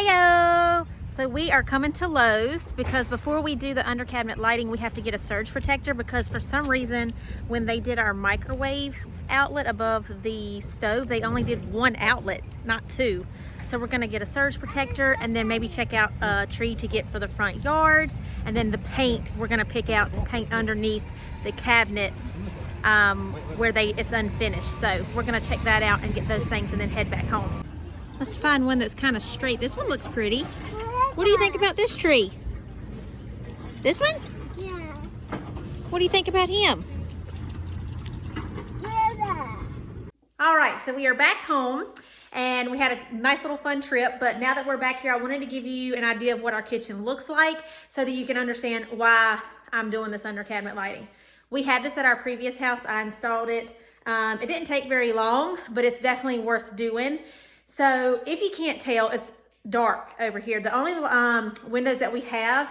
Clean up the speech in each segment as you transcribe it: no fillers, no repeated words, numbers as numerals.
Heyo! So we are coming to Lowe's because before we do the under cabinet lighting, we have to get a surge protector because for some reason, when they did our microwave outlet above the stove, they only did one outlet, not two. So we're gonna get a surge protector and then maybe check out a tree to get for the front yard. And then the paint, we're gonna pick out to paint underneath the cabinets where it's unfinished. So we're gonna check that out and get those things and then head back home. Let's find one that's kind of straight. This one looks pretty. What do you think about this tree? This one? Yeah. What do you think about him? All right, so we are back home and we had a nice little fun trip, but now that we're back here, I wanted to give you an idea of what our kitchen looks like so that you can understand why I'm doing this under cabinet lighting. We had this at our previous house. I installed it. It didn't take very long, but it's definitely worth doing. So if you can't tell, it's dark over here. The only windows that we have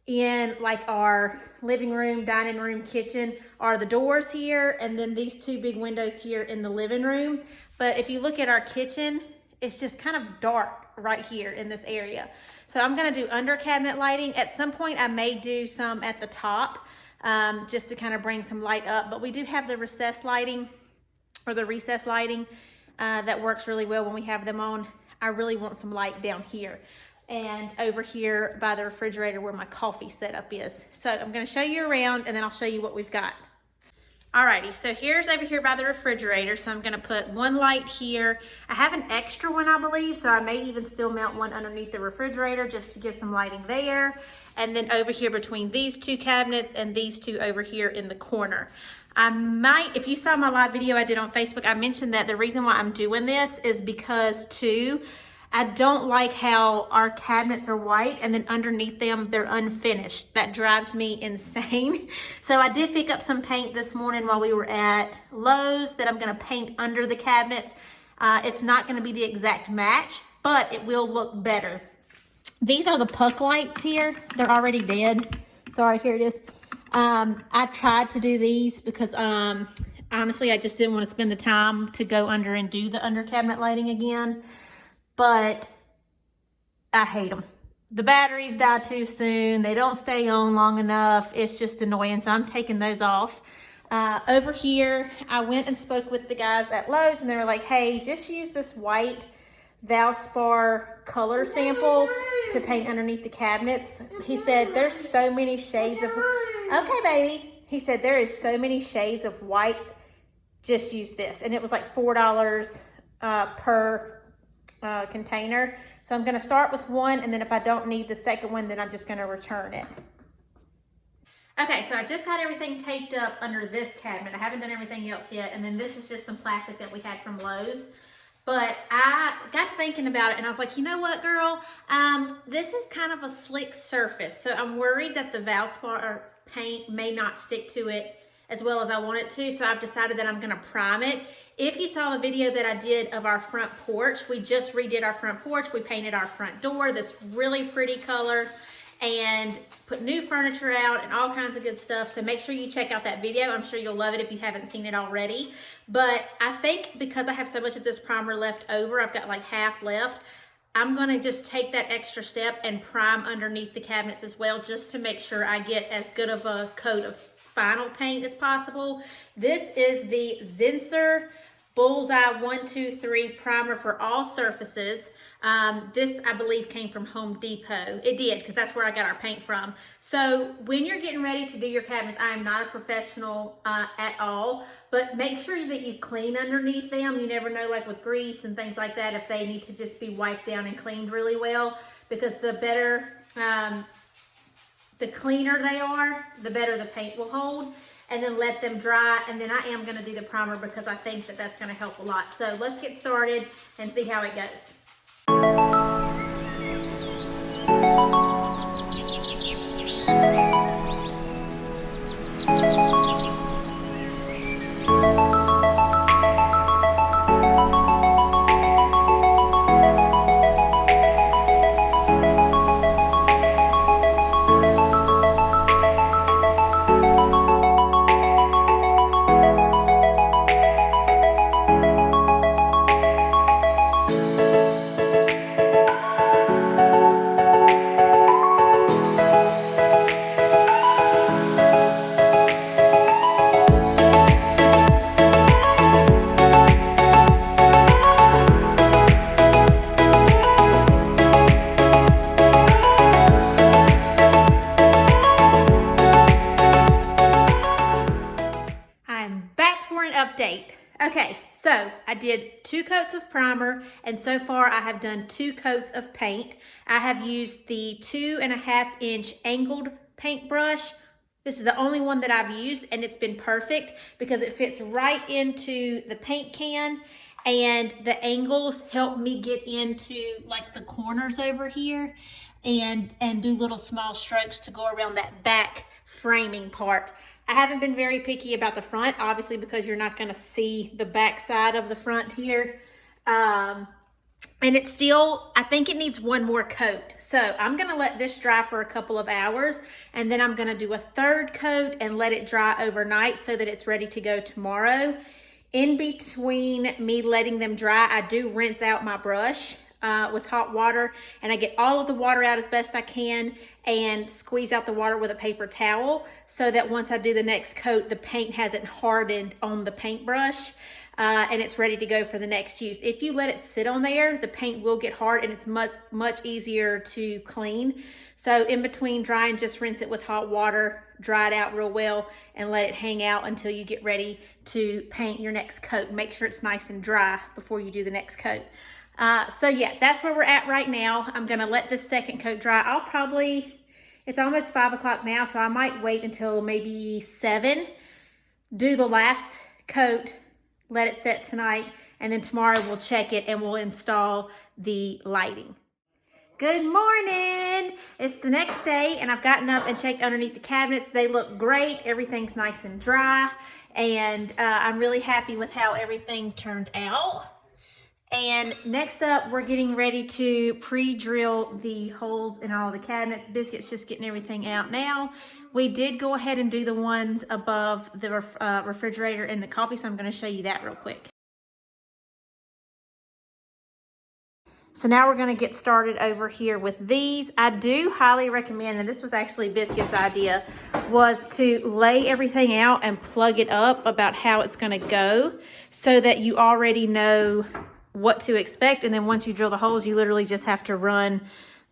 in like our living room, dining room, kitchen are the doors here, and then these two big windows here in the living room. But if you look at our kitchen, it's just kind of dark right here in this area. So I'm gonna do under cabinet lighting. At some point I may do some at the top just to kind of bring some light up, but we do have the recessed lighting or the recessed lighting that works really well when we have them on. I really want some light down here and over here by the refrigerator where my coffee setup is. So I'm gonna show you around and then I'll show you what we've got. Alrighty, so here's over here by the refrigerator. So I'm gonna put one light here. I have an extra one, I believe, so I may even still mount one underneath the refrigerator just to give some lighting there. And then over here between these two cabinets and these two over here in the corner. I might, if you saw my live video I did on Facebook, I mentioned that the reason why I'm doing this is because too, I don't like how our cabinets are white and then underneath them, they're unfinished. That drives me insane. So I did pick up some paint this morning while we were at Lowe's that I'm gonna paint under the cabinets. It's not gonna be the exact match, but it will look better. These are the puck lights here. They're already dead. Sorry, here it is. I tried to do these because honestly, I just didn't want to spend the time to go under and do the under cabinet lighting again, but I hate them. The batteries die too soon. They don't stay on long enough. It's just annoying, so I'm taking those off. Over here, I went and spoke with the guys at Lowe's and they were like, hey, just use this white Valspar color sample to paint underneath the cabinets. He said there's so many shades of, okay baby, he said there is so many shades of white, just use this. And it was like $4 per container. So I'm gonna start with one, and then if I don't need the second one, then I'm just gonna return it. Okay, so I just got everything taped up under this cabinet. I haven't done everything else yet, and then this is just some plastic that we had from Lowe's. But I got thinking about it and I was like, you know what, girl? This is kind of a slick surface. So I'm worried that the Valspar paint may not stick to it as well as I want it to. So I've decided that I'm gonna prime it. If you saw the video that I did of our front porch, we just redid our front porch. We painted our front door this really pretty color and put new furniture out and all kinds of good stuff. So make sure you check out that video. I'm sure you'll love it if you haven't seen it already. But I think because I have so much of this primer left over, I've got like half left, I'm gonna just take that extra step and prime underneath the cabinets as well, just to make sure I get as good of a coat of final paint as possible. This is the Zinsser Bullseye 123 primer for all surfaces. This, I believe, came from Home Depot. It did, because that's where I got our paint from. So when you're getting ready to do your cabinets, I am not a professional at all, but make sure that you clean underneath them. You never know, like with grease and things like that, if they need to just be wiped down and cleaned really well, because the better, the cleaner they are, the better the paint will hold. And then let them dry, and then I am gonna do the primer because I think that that's gonna help a lot. So let's get started and see how it goes. So I did 2 coats of primer, and so far I have done 2 coats of paint. I have used the 2.5-inch angled paintbrush. This is the only one that I've used, and it's been perfect because it fits right into the paint can, and the angles help me get into like the corners over here and do little small strokes to go around that back framing part. I haven't been very picky about the front, obviously, because you're not going to see the back side of the front here. And it's still, I think it needs 1 more coat. So I'm going to let this dry for a couple of hours, and then I'm going to do a 3rd coat and let it dry overnight so that it's ready to go tomorrow. In between me letting them dry, I do rinse out my brush with hot water, and I get all of the water out as best I can and squeeze out the water with a paper towel so that once I do the next coat, the paint hasn't hardened on the paintbrush and it's ready to go for the next use. If you let it sit on there, the paint will get hard and it's much easier to clean. So in between drying, just rinse it with hot water, dry it out real well, and let it hang out until you get ready to paint your next coat. Make sure it's nice and dry before you do the next coat. So yeah, that's where we're at right now. I'm gonna let this 2nd coat dry. It's almost 5 o'clock now, so I might wait until maybe 7, do the last coat, let it set tonight, and then tomorrow we'll check it and we'll install the lighting. Good morning. It's the next day, and I've gotten up and checked underneath the cabinets. They look great. Everything's nice and dry, and I'm really happy with how everything turned out. And next up, we're getting ready to pre-drill the holes in all the cabinets. Biscuit's just getting everything out now. We did go ahead and do the ones above the refrigerator and the coffee, so I'm going to show you that real quick. So now we're going to get started over here with these. I do highly recommend, and this was actually Biscuit's idea, was to lay everything out and plug it up about how it's going to go so that you already know what to expect, and then once you drill the holes, you literally just have to run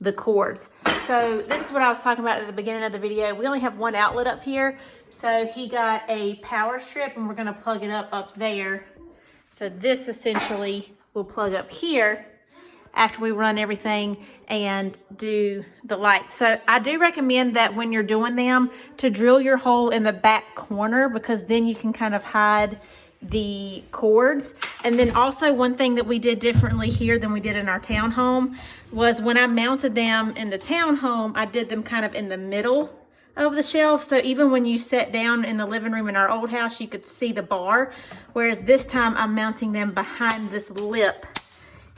the cords. So this is what I was talking about at the beginning of the video. We only have 1 outlet up here, so he got a power strip, and we're going to plug it up there. So this essentially will plug up here after we run everything and do the lights. So I do recommend that when you're doing them to drill your hole in the back corner, because then you can kind of hide the cords. And then also one thing that we did differently here than we did in our townhome was when I mounted them in the townhome, I did them kind of in the middle of the shelf. So even when you sat down in the living room in our old house, you could see the bar. Whereas this time I'm mounting them behind this lip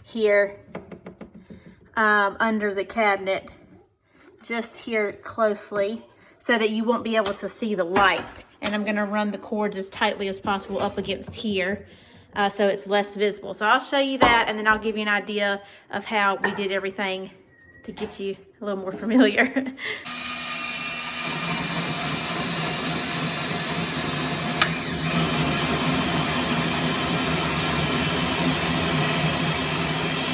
here under the cabinet, just here closely, so that you won't be able to see the light. And I'm gonna run the cords as tightly as possible up against here so it's less visible. So I'll show you that, and then I'll give you an idea of how we did everything to get you a little more familiar.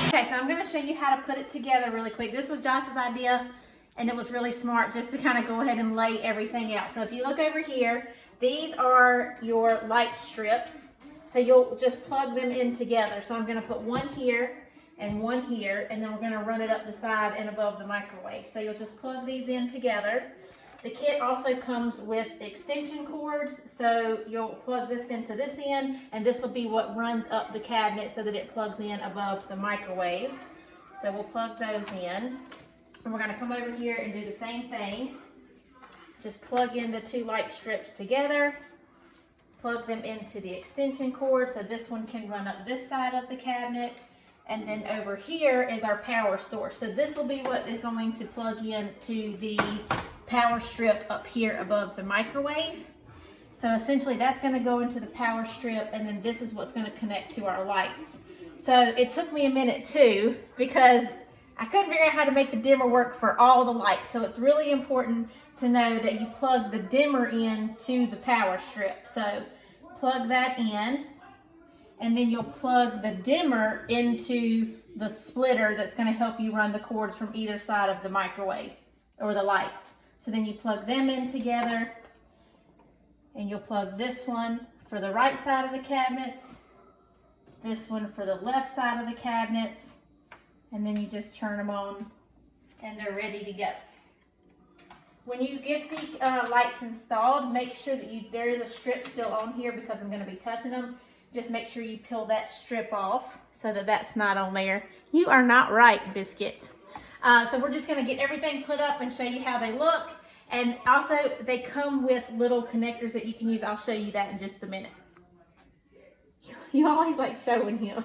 Okay, so I'm gonna show you how to put it together really quick. This was Josh's idea, and it was really smart just to kind of go ahead and lay everything out. So if you look over here, these are your light strips. So you'll just plug them in together. So I'm gonna put 1 here and 1 here, and then we're gonna run it up the side and above the microwave. So you'll just plug these in together. The kit also comes with extension cords, so you'll plug this into this end, and this will be what runs up the cabinet so that it plugs in above the microwave. So we'll plug those in. And we're going to come over here and do the same thing. Just plug in the 2 light strips together, plug them into the extension cord so this one can run up this side of the cabinet. And then over here is our power source. So this will be what is going to plug in to the power strip up here above the microwave. So essentially that's going to go into the power strip, and then this is what's going to connect to our lights. So it took me a minute too, because I couldn't figure out how to make the dimmer work for all the lights. So it's really important to know that you plug the dimmer in to the power strip. So plug that in, and then you'll plug the dimmer into the splitter that's going to help you run the cords from either side of the microwave or the lights. So then you plug them in together, and you'll plug this one for the right side of the cabinets this one for the left side of the cabinets, and then you just turn them on and they're ready to go. When you get the lights installed, make sure that there is a strip still on here because I'm going to be touching them. Just make sure you peel that strip off so that that's not on there. You are not right, Biscuit. So we're just going to get everything put up and show you how they look. And also, they come with little connectors that you can use. I'll show you that in just a minute. You always like showing him.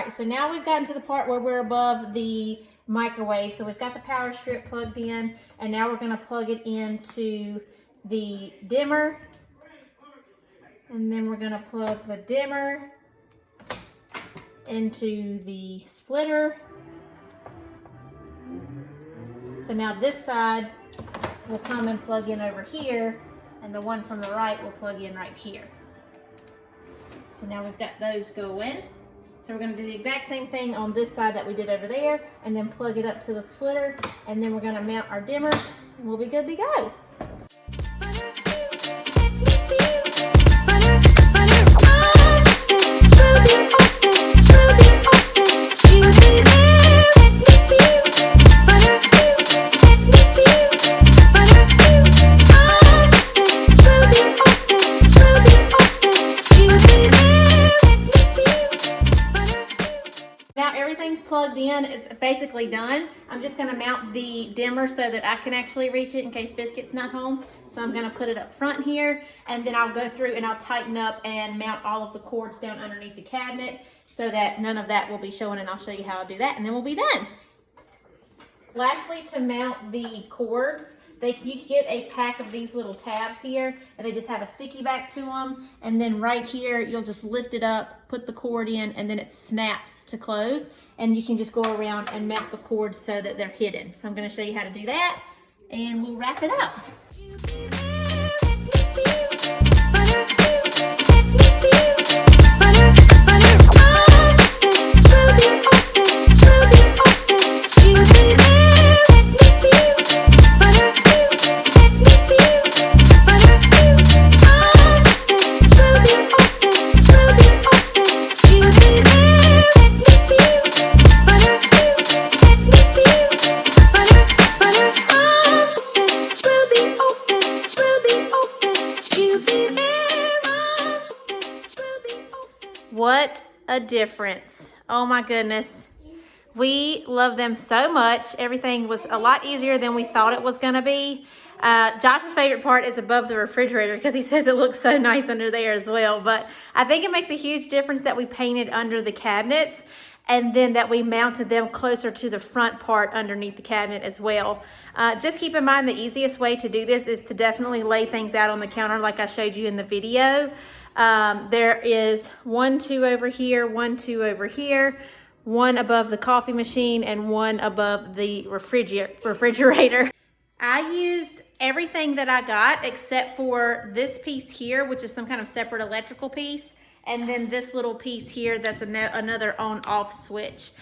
So now we've gotten to the part where we're above the microwave. So we've got the power strip plugged in, and now we're going to plug it into the dimmer. And then we're going to plug the dimmer into the splitter. So now this side will come and plug in over here, and the one from the right will plug in right here. So now we've got those going. So we're going to do the exact same thing on this side that we did over there, and then plug it up to the splitter, and then we're going to mount our dimmer, and we'll be good to go. Plugged in, it's basically done. I'm just going to mount the dimmer so that I can actually reach it in case Biscuit's not home. So I'm going to put it up front here, and then I'll go through and I'll tighten up and mount all of the cords down underneath the cabinet so that none of that will be showing, and I'll show you how I do that, and then we'll be done. Lastly, to mount the cords, you get a pack of these little tabs here, and they just have a sticky back to them, and then right here you'll just lift it up, put the cord in, and then it snaps to close, and you can just go around and mount the cords so that they're hidden. So I'm going to show you how to do that, and we'll wrap it up. What a difference. Oh my goodness. We love them so much. Everything was a lot easier than we thought it was going to be. Josh's favorite part is above the refrigerator because he says it looks so nice under there as well. But I think it makes a huge difference that we painted under the cabinets and then that we mounted them closer to the front part underneath the cabinet as well. Just keep in mind the easiest way to do this is to definitely lay things out on the counter like I showed you in the video. There is 1, 2 over here, 1, 2 over here, 1 above the coffee machine, and 1 above the refrigerator. I used everything that I got except for this piece here, which is some kind of separate electrical piece, and then this little piece here that's another on-off switch.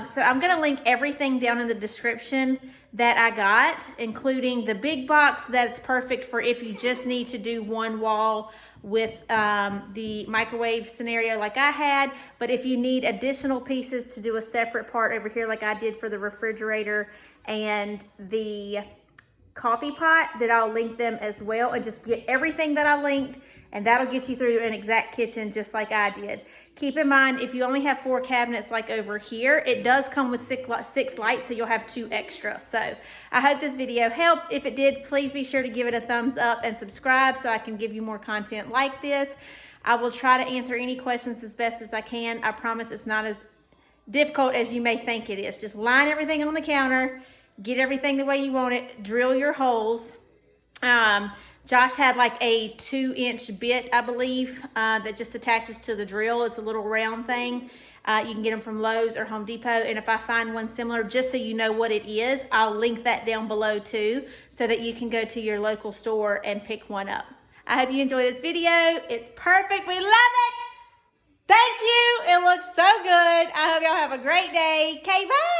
So I'm gonna link everything down in the description that I got, including the big box that's perfect for if you just need to do one wall with the microwave scenario like I had. But if you need additional pieces to do a separate part over here like I did for the refrigerator and the coffee pot, that I'll link them as well, and just get everything that I linked, and that'll get you through an exact kitchen just like I did. Keep in mind, if you only have 4 cabinets like over here, it does come with 6 lights, so you'll have 2 extra. So I hope this video helps. If it did, please be sure to give it a thumbs up and subscribe so I can give you more content like this. I will try to answer any questions as best as I can. I promise it's not as difficult as you may think it is. Just line everything on the counter, get everything the way you want it, drill your holes. Josh had like a 2-inch bit, I believe, that just attaches to the drill. It's a little round thing. You can get them from Lowe's or Home Depot. And if I find one similar, just so you know what it is, I'll link that down below too, so that you can go to your local store and pick one up. I hope you enjoy this video. It's perfect. We love it. Thank you. It looks so good. I hope y'all have a great day. Okay, bye.